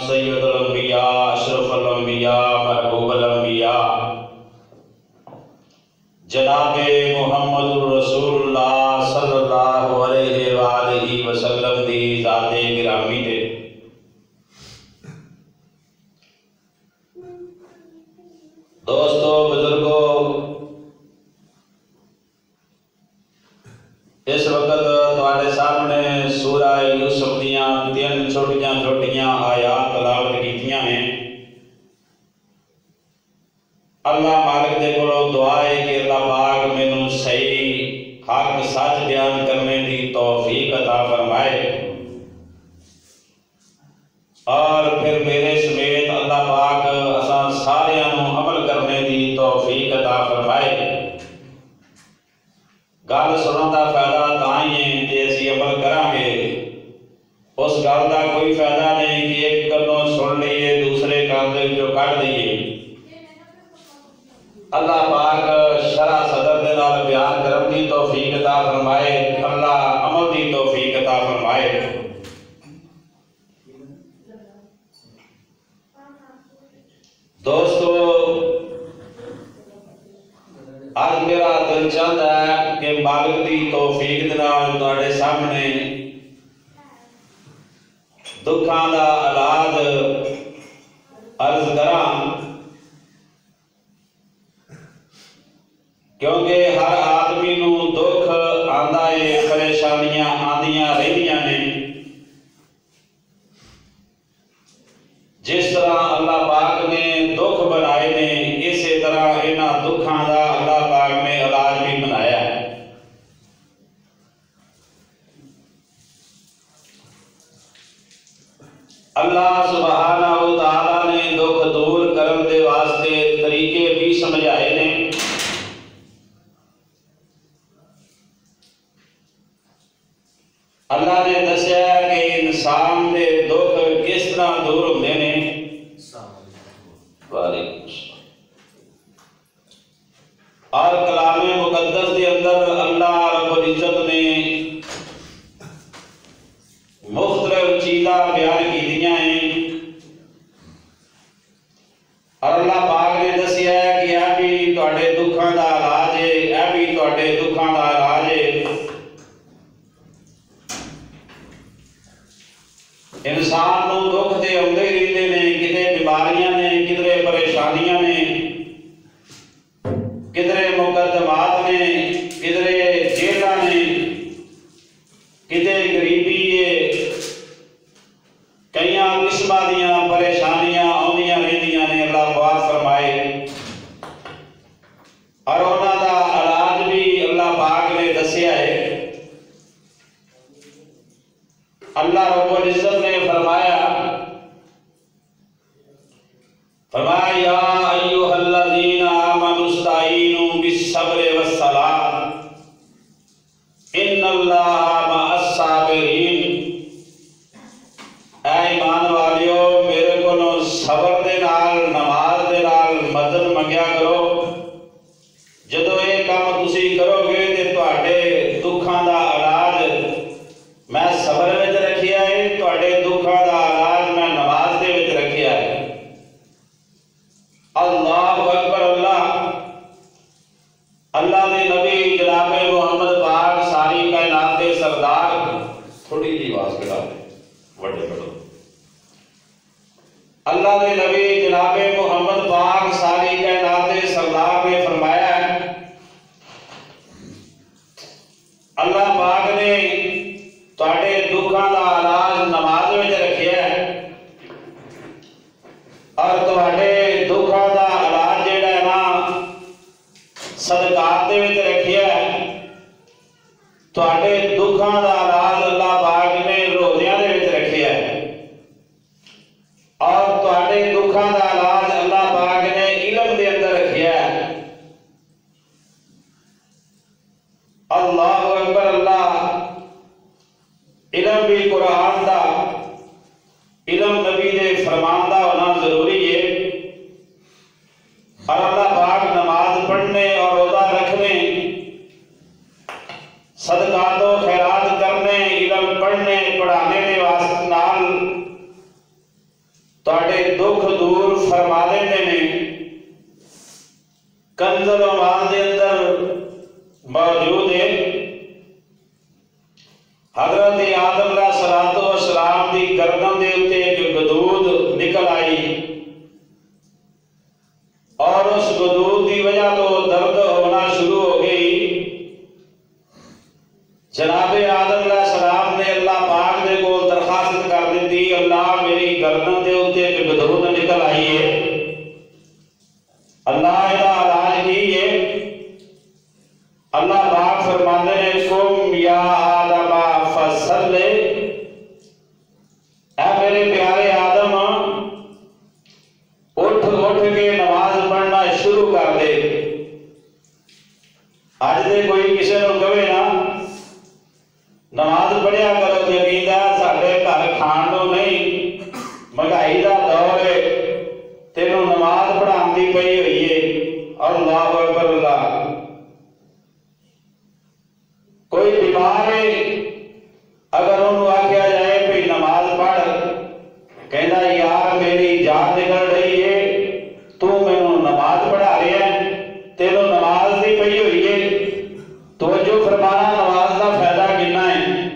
سید الانبیاء اشرف الانبیاء محبوب الانبیاء جناب محمد رسول اللہ صلی اللہ علیہ وآلہ وسلم دی ذات گرامی دے دوستو بزرگو، اس وقت تواڈے سامنے سورہ یوسف دیاں تین چھوٹیاں چھوٹیاں آیات تلاوت کیتیاں نے۔ اللہ مالک دے کولوں دعا ہے کہ اللہ پاک مینوں صحیح حق سچ بیان کرنے دی توفیق عطا فرمائے، اور پھر میرے سمیت اللہ پاک اساں ساریاں نوں عمل کرنے دی توفیق عطا فرمائے۔ گل سنن دا فائدہ تاں ہی ہے جے اسی عمل کران گے، اس گل دا کوئی فائدہ نہیں کہ ایک گلوں سن لئیے دوسرے کان دے وچوں کڈ دئیے۔ اللہ پاک شرح صدر دے نال بیان کرن دی توفیق عطا فرمائے، اللہ عمل دی توفیق عطا فرمائے۔ دوستو، آج میرا دل چاہتا ہے کہ مالک دی توفیق دے نال تواڈے سامنے دکھاں دا علاج عرض کراں، کیونکہ ہر آدمی نو دکھ آندا ہے، پریشانیاں آندیاں رہندیاں نے۔ جس طرح اللہ پاک نے دکھ بنائے نے، اسی طرح انہاں دکھاں دا اللہ پاک نے علاج بھی بنایا ہے۔ اللہ سبحانہ و تعالی نے دکھ دور کرن دے واسطے طریقے بھی سمجھائے نے۔ اللہ نے دسیا کہ انسان دے دکھ کس طرح دور ہوندے نے۔ اور کلام مقدس دے اندر اللہ رب العزت نے مختلف چیزاں بیان کیتیاں ہیں، اور اللہ پاک نے دسیا ہے کہ یہ بھی تواڈے دکھاں دا علاج ہے، یہ بھی تواڈے دکھاں دا علاج ہے۔ انسان نو دکھ تے اوندے ہی رہندے نے، کدے بیماریاں نے، کدھرے پریشانیاں نے، کدھرے مقدمات نے، کدھرے جیلاں نے، کدے غریبی ہے، کئیاں قسماں دیاں پریشانیاں آندیاں رہندیاں نے۔ اللہ پاک فرمائے، اور انہاں دا علاج بھی اللہ پاک نے دسیا ہے۔ اللہ رب العزت نے فرمایا یا ایھا الذین آمنوا استعینوا بالصبر والصلاۃ ان اللہ مع الصابرین۔ اے ایمان والیو، میرے کولوں صبر دے نال نماز دے نال مدد منگیا کرو۔ جدو یہ کام تسی کرو گے تے تواڈے دکھاں دا علاج میں صبر وچ رکھیا ہے، تواڈے دکھاں دا علاج میں نماز دے وچ رکھیا ہے۔ اللہ اکبر اللہ۔ اللہ دے نبی جناب محمد پاک ساری کائنات دے سردار، تھوڑی جی آواز کٹا دے وڈے بڑو۔ اللہ دے نبی جناب محمد پاک ساری کائنات دے سردار نے فرمایا ہے، اللہ پاک نے تواڈے دکھاں دا علاج نماز وچ رکھیا ہے، اور تواڈے دکھاں دا علاج جیڑا ہے نا صدقات دے وچ رکھیا ہے۔ تواڈے دکھاں دا علاج اللہ پاک نے روزیاں دے وچ رکھیا ہے، اور تواڈے دکھاں دا علاج اللہ پاک نے علم دے اندر رکھیا ہے۔ اللہ اکبر اللہ۔ علم بھی قرآن دا، علم نبی دے فرمان دا ہونا ضروری ہے، اور اللہ پاک نماز پڑھنے اور روزہ رکھنے، صدقات و خیرات کرنے، علم پڑھنے پڑھانے دے واسطے نال فرما دینے نے کنز العمال دے اندر موجود ہے حضرت آدم علیہ السلام دی گردن دے اتے ایک گدود نکل آئی اور اس گدود دی وجہ تو درد ہونا شروع ہو گئی۔ جناب آدم علیہ السلام نے اللہ پاک دے کو درخواست کر دیتی، اللہ میری گردن دے اتے ایک گدود نکل آئی ہے، اللہ دا علاج کیجئے۔ اللہ پاک فرماتے ہیں قم یا آدم فصلی، اے میرے پیارے آدم اٹھ کے نماز پڑھنا شروع کر دے۔ آج دے کوئی کسی نو کہے نا نماز پڑھیا کرو تے کہندا ساڈے گھر کھان نو نہیں، مہنگائی دا دور ہے، تینوں نماز پڑھان دی پئی ہوئی ہے۔ اللہ اکبر اللہ۔ کوئی بیمار ہے اگر انہوں آکھیا جائے بھی نماز پڑھ، کہندا یار میری جان نکل رہی ہے، تو مینوں نماز پڑھا رہا ہے، تینوں نماز دی پئی ہوئی ہے۔ توجہ فرمانا، نماز دا فائدہ کتنا ہے۔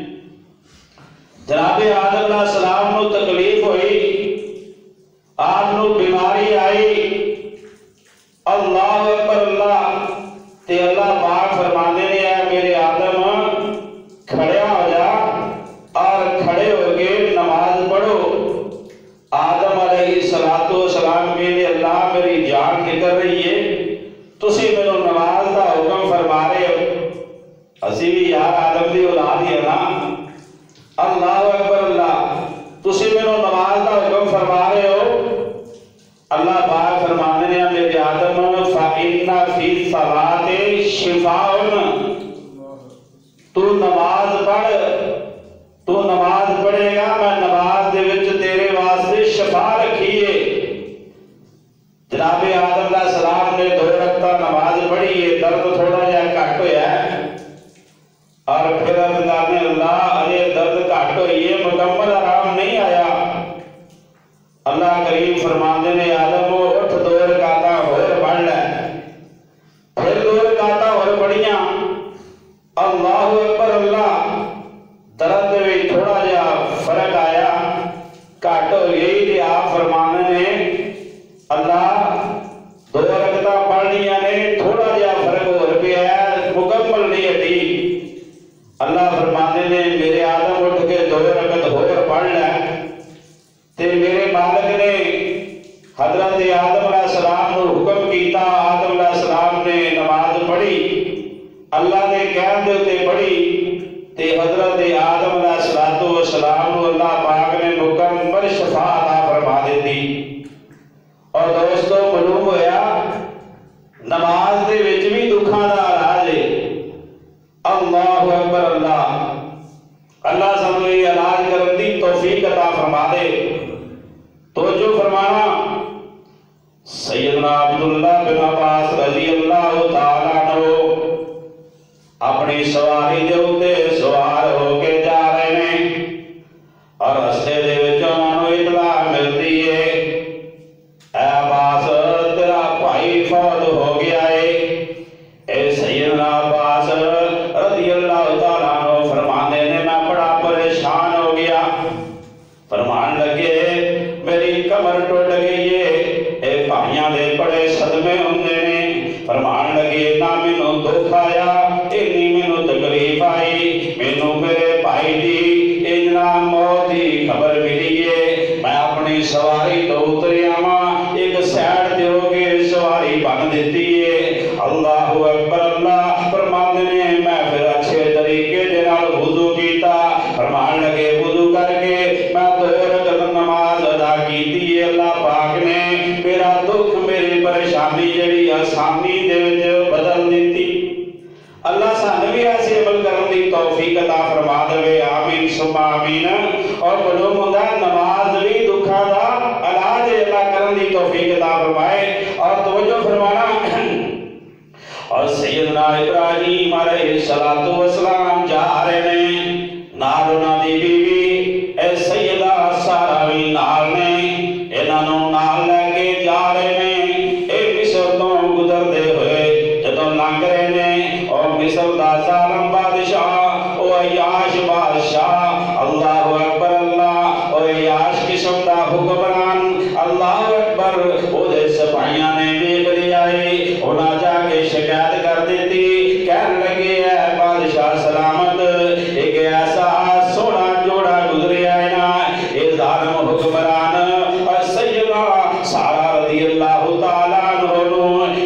جناب آدم علیہ السلام نو تکلیف ہوئی، آپ نو بیماری آئی، اللہ اکبر اللہ، تے اللہ پاک فرمانے نے ہے میرے آدم کھڑیا ہو جا اور کھڑے ہو کے نماز پڑھو۔ آدم علیہ السلام کے لیے اللہ میری جان نکل رہی ہے، تسی میرے نماز دا حکم فرما رہے ہو۔ اسی بھی یار آدم دی اولاد ہی ہے نا، اللہ اکبر اللہ، تسی میرے نماز دا حکم فرما رہے ہو۔ اللہ پاک فرمانے نے میرے آدم فَإِنَّ فِي الصَّلَاةِ شِفَاءٌ، تو نماز پڑھ، تو نماز پڑھے گا، میں نماز دے وچ تیرے واسطے شفا رکھی ہے۔ جناب آدم علیہ السلام نے 2 رکعت نماز پڑھی ہے، درد تھوڑا جہا گھٹ ہویا ہے، اور پھر عرض کرنے اللہ اجے درد گھٹ ہوئی ہے، مکمل آرام نہیں آیا۔ اللہ کریم فرماندے نے آدم اٹھ 2 رکعت اور پڑھ لے۔ پھر 2 رکعت اور پڑھیاں، اللہ اکبر اللہ، درد میں تھوڑا جا فرق آیا، گھٹ ہو گئی تھی۔ آپ فرمانے نے اللہ 2 رکعت پڑھنیاں نے، تھوڑا جا فرق ہو پیا ہے، مکمل نہیں ہٹی۔ اللہ فرمانے نے میرے آدم اٹھ کے 2 رکعت اور پڑھ لے۔ تے میرے مالک نے حضرت آدم علیہ السلام کو حکم کیتا، آدم علیہ السلام نے نماز پڑھی، اللہ نے کہن دے تے پڑھی، تے حضرت آدم علیہ السلام کو اللہ پاک نے مکمل شفا عطا فرما دیتی۔ اور دوستو معلوم ہویا نماز دے وچ بھی دکھاں دا علاج ہے۔ اللہ اکبر اللہ، اللہ سانوں یہ علاج کرن دی توفیق عطا فرما دے۔ توجہ فرمانا، سیدنا عبداللہ بن عباس رضی اللہ تعالیٰ عنہ اپنی سواری دے اتے سوار ہو کے جا رہے ہیں، اور رستے دے وچ انہاں نوں اطلاع ملتی ہے اے عباس تیرا بھائی فوت ہو گیا ہے۔ اے سیدنا عباس رضی اللہ تعالیٰ عنہ فرمانے نے میں بڑا پریشان ہو گیا، فرمان لگے میری کمر ٹوٹ گئی ہے، اے بھائیاں دے بڑے صدمے ہوندے نے، فرمان لگے نہ مینوں دکھ آیا، اتنی مینوں تکلیف آئی، مینوں میرے بھائی دی انجنا موت دی خبر ملی ہے، میں اپنی سواری تو اتریا ماں، ایک سیڈ تے ہو کے سواری بن دیتی ہے۔ اللہ اکبر اللہ، فرماندے نے میں پھر اچھے طریقے دے نال وضو کیتا، فرمان لگے وضو کر کے میں 2 رکعت نماز ادا کیتی ہے۔ اللہ پاک نے میرا دکھ میری پریشانی جڑی آسانی دے وچ بدل دیتی۔ اللہ سانوں بھی ایسے عمل کرن دی توفیق عطا فرما دے، آمین ثم آمین۔ اور معلوم ہوندا ہے نماز بھی دکھاں دا علاج اللہ کرن دی توفیق عطا فرمائے۔ اور توجہ فرمانا، اور سیدنا ابراہیم علیہ السلام جا رہے ہیں، نال انہاں دی بیوی اے سیدہ سارہ بھی نال نے، انہاں نوں نال لے کے جا حکمران اللہ اکبر او دے سپاہیاں نے دیکھ لیا ہے انہاں جا کے شکایت کر دیتی کہنے لگے ہے بادشاہ سلامت ایک ایسا سونا جوڑا گزریا ہے نا اے ظالم حکمران اور سیدہ سارا رضی اللہ تعالیٰ عنہ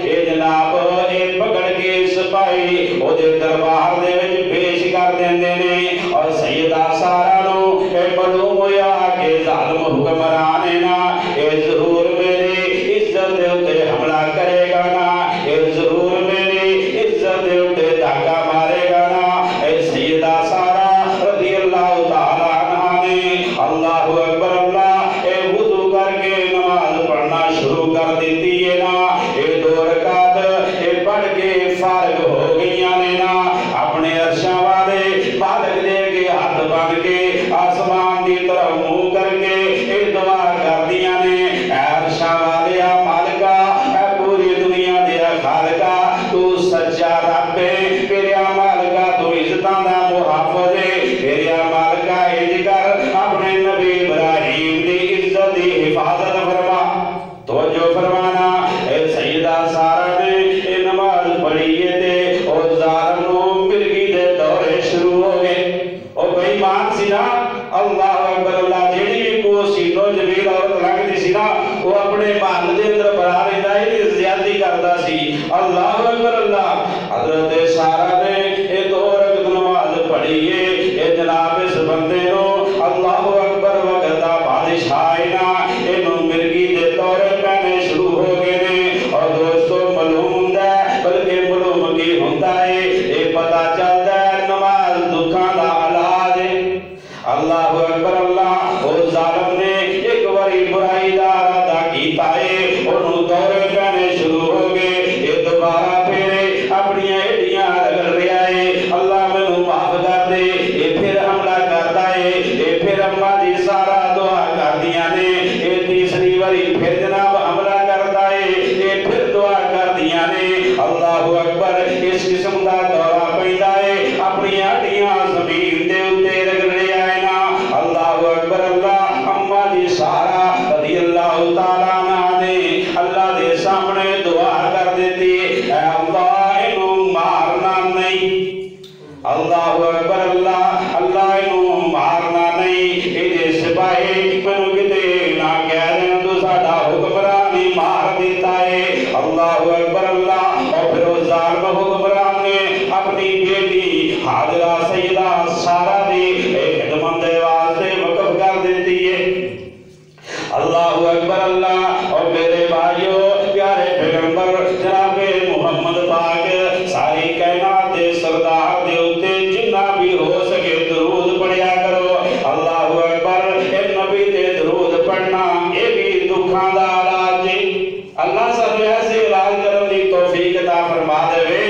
اے جناب اے پکڑ کے سپاہی او دے دربار دے وچ پیش کر دیندے نے اور سیدہ سارا نو اے معلوم ہویا کہ ظالم حکمران ہے نا اے ضرور میری عزت دے اتے حملہ کرے گا نا اے ضرور میری عزت دے اتے دھاکہ مارے گا نا اے سیدہ سارا رضی اللہ تعالیٰ عنہ نے اللہ اکبر اللہ اے وضو کر کے نماز پڑھنا شروع کر دیتی ہے نا اے 2 رکعت اے پڑھ کے فارغ ہو گئیاں نے نا اپنے عرشاں والے مالک دے کے ہاتھ بن کے آسمان دی طرف منہ کر کے اے دعا کر دیاں نے اے عرشاں والے مالکا اے پوری دنیا دیا خالقا تو سچا رب ہے میرے مالکا تو عزتاں دا محافظ ہے میرے مالکا انج کر اپنے نبی ابراہیم دی عزت دی حفاظت فرما توجہ فرمانا اے سیدہ سارا نے اے نماز پڑھی تے او ظالم نو مرغی دے دورے شروع ہو گئے او بے ایمان سی نا اللہ اکبر اللہ جیڑی بھی کو سینو جمیل عورت لگدی سی نا وہ اپنے محل دے اندر بڑھا رہندا ہے زیادتی کردا سی اللہ اکبر اللہ حضرت سارا نے اے 2 رکعت نماز پڑھی ہے اے جناب اس بندے نو اللہ اکبر وقت دا بادشاہ نا اینو مرغی دے دورے پہنے شروع ہو گئے نے اور دوستو معلوم ہوندا ہے بلکہ معلوم کی ہوندا ہے اے پتہ چلدا ہے نماز دکھاں دا علاج ہے اللہ اکبر اللہ او ظالم نے ایک واری برائی دا ارادہ کیتا ہے انہوں دورے پہنے شروع ہو گئے یہ دوبارہ پھر اپنی ایڈیاں رگڑ رہا ہے اللہ میں معاف کر دے یہ پھر حملہ کرتا ہے یہ پھر اماں دی سارا دعا کر دیا نے یہ تیسری واری پھر جناب حملہ کرتا ہے یہ پھر دعا کر دیا نے اللہ اکبر اس قسم دا دورہ پیندا ہے اپنی ہڈیاں زمین دے اوتے رگڑ رہا ہے نا اللہ اکبر اللہ اماں دی سارا رضی اللہ تعالیٰ عنہ نے اللہ دے سامنے دعا کر دیتی اے اللہ انہوں مارنا نہیں اللہ اکبر اللہ اللہ انہوں مارنا نہیں اے سپاہی منو کتے نہ کہہ دیں تو ساڈا حکمران ہی مار دیتا ہے اللہ اکبر اللہ اور پھر اس ظالم حکمران نے اپنی بیٹی حاضرہ سیدہ سارا دی خدمت دے واسطے وقف کر دیتی ہے اللہ اکبر اللہ اور میرے بھائیو پیارے پیغمبر جناب محمد پاک ساری کائنات دے سردار دے اتے جنہ بھی ہو سکے درود پڑھیا کرو اللہ اکبر اے نبی دے درود پڑھنا اے بھی دکھاں دا علاج ہے اللہ سب ایسے علاج کرنے دی توفیق عطا فرما دے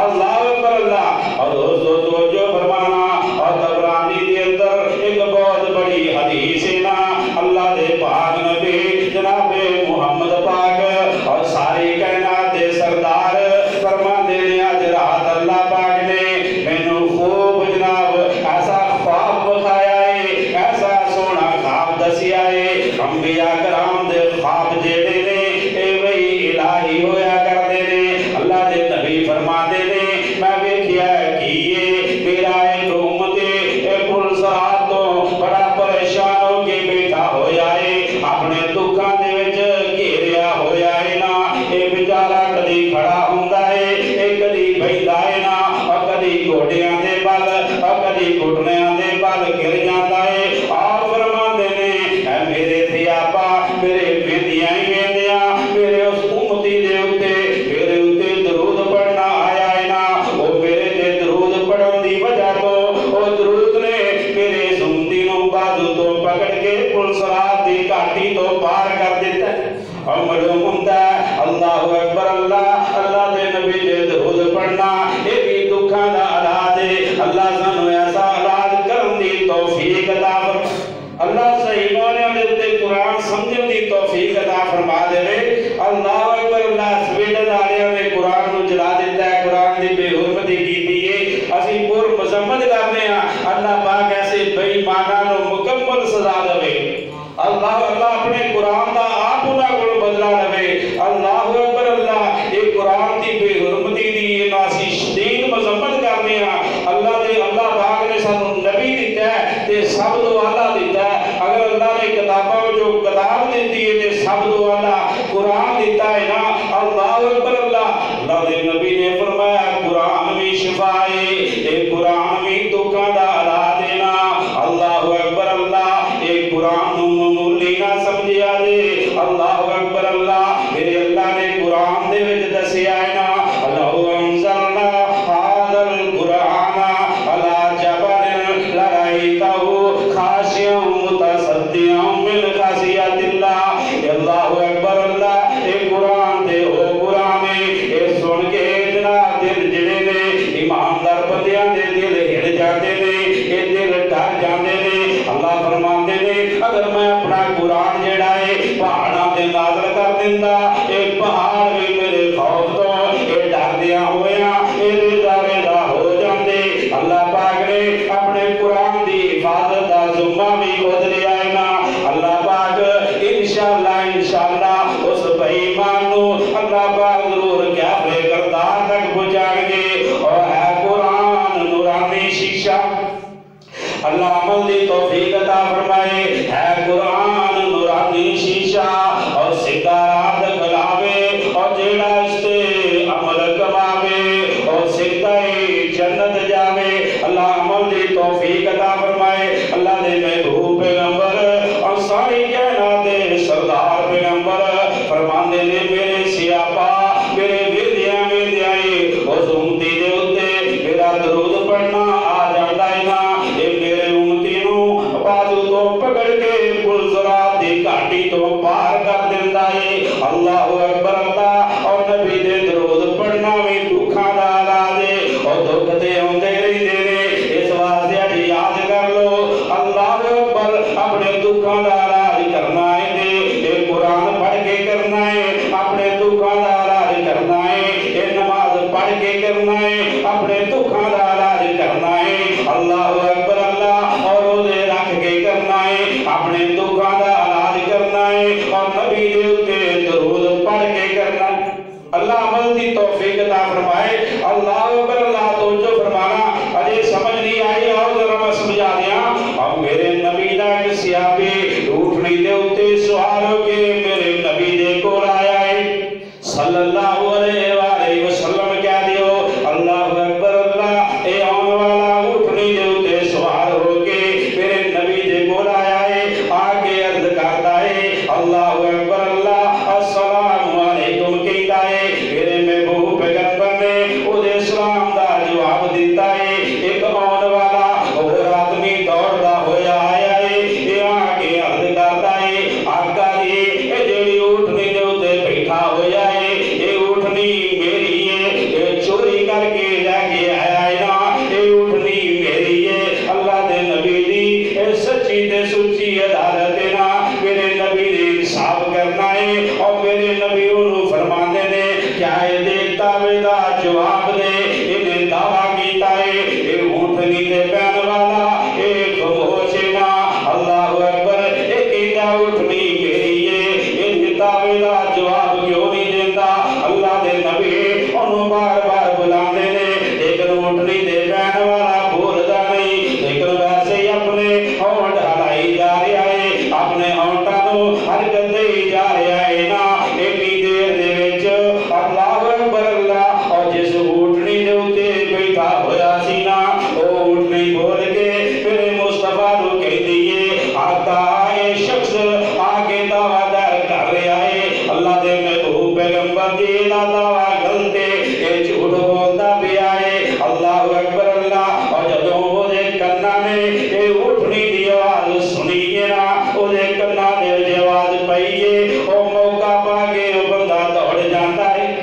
اللہ اکبر اللہ اور دوستو توجہ فرمانا اور طبرانی دے اندر ایک بہت بڑی حدیث ہے نا اللہ دے پاک نبی جناب محمد پاک اور ساری کائنات دے سردار فرماندے نے آج رات اللہ پاک نے مینوں خوب جناب ایسا خواب بخایا ہے ایسا سونا خواب دسیا ہے انبیاء کرام دے خواب جیڑے نے اے وہی الہی ہویا کردے نے اللہ دے نبی فرماندے نے میں ویکھیا کیے میرا ایک امت اے پل سرات تو بڑا پریشان ہو کے بیٹھا ہویا ہے اپنے دکھاں دے وچ گھیریا ہویا ہے نا اے بیچارہ کدی کھڑا ہوندا ہے اے کدی بیٹھا ہے نا اور کدی گھوڑیاں دے بل اور کدی گھٹنیاں دے بل گر جاندا ہے اور فرماندے نے اے میرے تھیاپا میرے ویندیاں ہی ویندیاں میرے اس امتی دے اوتے میرے اوتے درود پڑھنا آیا ہے نا او میرے تے درود پڑھن دی وجہ تو او درود نے میرے زندگی نو بازو تو پکڑ کے پل سرات دی گھاٹی تو پار کر دیتا ہے اور معلوم ہوتا ہے اللہ اکبر اللہ اللہ دے نبی دے درود پڑھنا اے بھی دکھاں دا علاج ہے اللہ سانو ایسا علاج کرن دی توفیق عطا فرما اللہ صحیح معنی میں تے قرآن سمجھن دی توفیق عطا فرما دے اللہ اکبر اللہ سویڈن والےاں نے قرآن نو جلا دیتا ہے قرآن دی بے حرمتی کیتی ہے اسی پور مذمت کرنے ہیں اللہ پاک ایسے بے ایماناں نو مکمل سزا دے اللہ اللہ اپنے قرآن دا آپ انہاں کول بدلا لوے. اللہ اکبر اللہ. یہ قرآن دی بے حرمتی دی ناسی شدید مذمت کرنے ہاں. اللہ پاک نے سانو نبی دیتا ہے تے سب تو اعلیٰ دیتا ہے. اگر اللہ نے کتاباں جو کتاب دیتی ہے تے سب تو اعلیٰ قرآن دیتا ہے نا. اللہ اکبر اللہ. اللہ دے نبی نے فرمایا قرآن بھی شفا ہے, اے قرآن بھی دکھاں دا علاج دینا. اللہ اکبر اللہ. اے قرآن معمولی نہ سمجھیا دے. اللہ اکبر اللہ. میرے اللہ نے قرآن دے وچ دسیا ہے نا لو انزلنا هذا القرآن على جبل لرأيته خاشعا متصدعا من خشية الله. اللہ اکبر اللہ. اے قرآن دے ہو قرآن اے سن کے اتنا دل جڑے نے ایماندار بندیاں دے دل ہل جاتے نے, اے دل ڈر جاندے نے. اللہ فرماندے نے اگر میں اپنا قرآن جڑا ہے پہاڑاں تے نازل کر دیندا, اے پہاڑ بھی میرے خوف تو اے ڈردیاں ہویاں اے ریزا ہو جاندے. اللہ پاک نے اپنے قرآن دی حفاظت دا ذمہ بھی خود لیا ہے نا. اللہ پاک انشاءاللہ اس بے ایمان نو اللہ پاک ضرور قیامت کردار تک پہنچائیں گے. اور ہے قرآن نورانی شیشہ. اللہ عمل دی توفیق عطا فرمائے. ہے قرآن نورانی شیشہ اور سیدھا راہ دکھلاوے اور جیڑا اس تے عمل کماوے اور سیدھا جنت جاوے. اللہ عمل دی توفیق عطا فرمائے. اللہ دے محبوب پیغمبر اور ساری کائنات دے سردار پیغمبر فرماندے نے میرے سیاپا میرے ویدیاں اس امتی دے اتے میرا درود پڑھنا آ جاندا ہے نا. اے میرے امتی نو بازو تو پکڑ کے پل صراط دی گھاٹی تو پار کر دیندا ہے. اللہ اکبر اللہ. اور نبی دے درود پڑھنا بھی دکھاں دا علاج ہے اور دکھ تے ہوندے رہندے نے. اس واسطے اج یاد کر لو اللہ اکبر. اپنے دکھاں دا علاج کرنا ہے تے اے قرآن پڑھ کے کرنا ہے. اپنے دکھاں دا علاج کرنا ہے. اے نماز پڑھ کے کرنا ہے. اپنے دکھاں دا علاج کرنا ہے. اللہ اکبر اللہ. اور روزے رکھ کے کرنا ہے. اپنے دکھاں دا علاج کرنا ہے. اور نبی دے اتے درود پڑھ کے کرنا ہے. اللہ عمل دی توفیق عطا فرمائے. اللہ اکبر اللہ. تو جو فرمانا اجے سمجھ نہیں آئی اور ذرا میں سمجھا دیا. اب میرے نبی دا ایک صحابی اٹھنی دے اتے سوار ہو کے میرے نبی دے کول آیا ہے صلی اللہ علیہ وآلہ وسلم. کہہ دیو اللہ اکبر اللہ. اے آن والا اٹھنی دے اتے سوار ہو کے میرے نبی دے کول آیا ہے. آگے عرض کرتا ہے اللہ اکبر اللہ. السلام علیکم کہتا ہے. میرے محبوب پیغمبر نے اودے سلام دا جواب دیتا ہے. ایک آن والا اور آدمی دوڑدا ہویا آیا ہے. یہ آگے عرض کرتا ہے آقا جی اے جیڑی اٹھنی دے اتے بیٹھا ہویا ہے اے اٹھنی میری ہے. اے چوری کر کے لے کے آیا ہے نا. اے اٹھنی میری ہے. اللہ دے نبی دی اے سچی تے سچی عدالت ہے نا. میرے نبی نے انصاف کرنا ہے. اور میرے نبی انہوں فرمانے نے کیا اے دیتا ویدہ جواب دے. انہیں دعویٰ کیتا ہے اے اٹھنی دے پہن والا اے خموش نا. اللہ اکبر. اے کہتا اٹھنی میری ہے. انہیں دعوے دا جواب کیوں نہیں دیتا. اللہ دے نبی انہوں بار بار بلانے نے لیکن اٹھنی دے پہن والا بولدا نہیں. لیکن ویسے ہی اپنے ہونٹ ہلائی جا رہا ہے. اپنے ہونٹاں نو حرکت دے جا رہا ہے نا. اتنی دیر دے وچ اللہ اکبر اللہ. اور جس اٹھنی دے اتے بیٹھا ہویا سی نا او اٹھنی بول کے میرے مصطفیٰ نو کہندی ہے آقا اے شخص آگے دعویٰ دار کر رہا ہے. اللہ دے محبوب پیغمبر دی دعویٰ غلط ہے. اے جھوٹ بولدا پیا ہے. اللہ اکبر اللہ. اور جدوں وہ دے کنا نے اے اٹھنی دی آواز سنی ہے نا او دے کنا دے آواز پئی ہے. او موقع پا کے بندہ دوڑ جاندا ہے.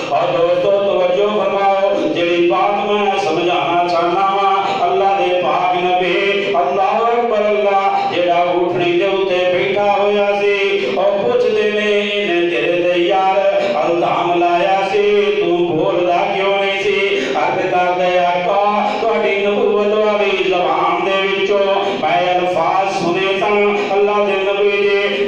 اور دوستو توجہ فرماؤ جڑی بات میں سمجھانا چاہنا وا اللہ دے پاک نبی اللہ اکبر اللہ جڑا اٹھنی دے اتے بیٹھا ہویا سی اور پوچھتے نے انہیں تیرے تے یار الزام لایا سی تو بولدا کیوں نہیں سی. عرض کر دے آقا تہاڈی نبوت والی زبان دے وچوں میں الفاظ سنے سن. اللہ دے نبی دے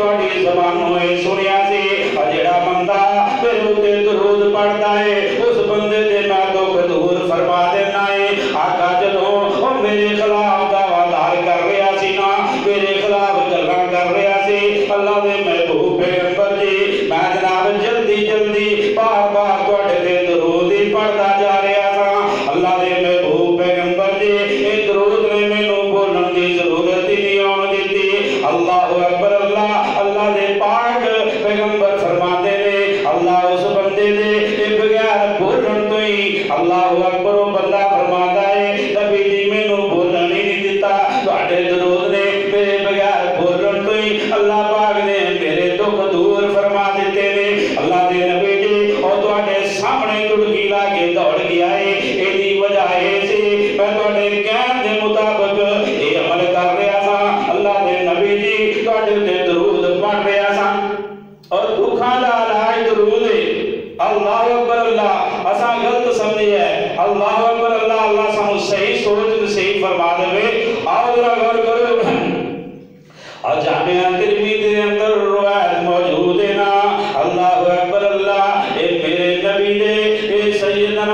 دے محبوب پیغمبر جی میں جناب جلدی جلدی بار بار تواڈے تے درود ہی پڑھدا جا رہا سا اللہ دے محبوب پیغمبر جی اے درود نے مینوں بولن دی ضرورت ہی نہیں آن دتی اللہ اکبر اللہ دے پاک پیغمبر فرماتے نے اللہ اس بندے دے بغیر بولن تو ہی اللہ اکبر وہ بندہ فرماتا ہے نبی جی مینوں بولن ہی نہیں دیتا تواڈے درود نے میرے بغیر بولن تو ہی اللہ پاک نے میرے دکھ دور فرما دیتے نے اللہ دے نبی جی اور تواڈے سامنے دڑکی لا کے دوڑ گیا ہے ایدی وجہ ہے سی میں تواڈے کہن دے مطابق اے عمل کر رہا سا اللہ دے نبی جی تواڈے تے درود پڑھ رہا سا اور دکھاں دا علاج درود ہے اللہ اکبر اللہ اساں غلط سمجھے ہے اللہ اکبر اللہ سانو صحیح سوچ صحیح فرما دے آؤ ذرا غور کرو اور جامعہ ترمذی دے اندر روایت موجود ہے نا اللہ اکبر اللہ اے میرے نبی دے اے سیدنا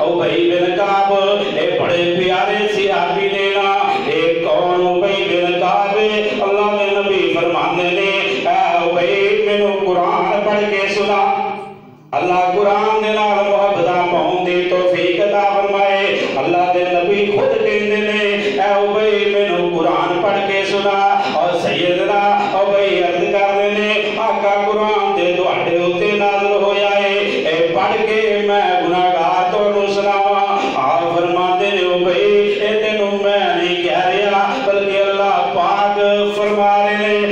ابی بن کعب اے بڑے پیارے صحابی نے نا اے کون ابی بن کعب اللہ دے نبی فرماندے نے اے ابی مینوں قرآن پڑھ کے سنا اللہ قرآن دے نال محبت پاؤں دی توفیق عطا فرمائے اللہ دے نبی خود کہندے نے اے ابی مینوں قرآن پڑھ کے سنا اور سیدنا ابی عرض کرنے نے آقا قرآن دے تواڈے اوتے نازل ہویا ہے اے پڑھ کے میں گناہگار تانوں سناواں آپ فرماندے نے ابی اے تینوں میں نہیں کہہ رہا بلکہ اللہ پاک فرما رہے نے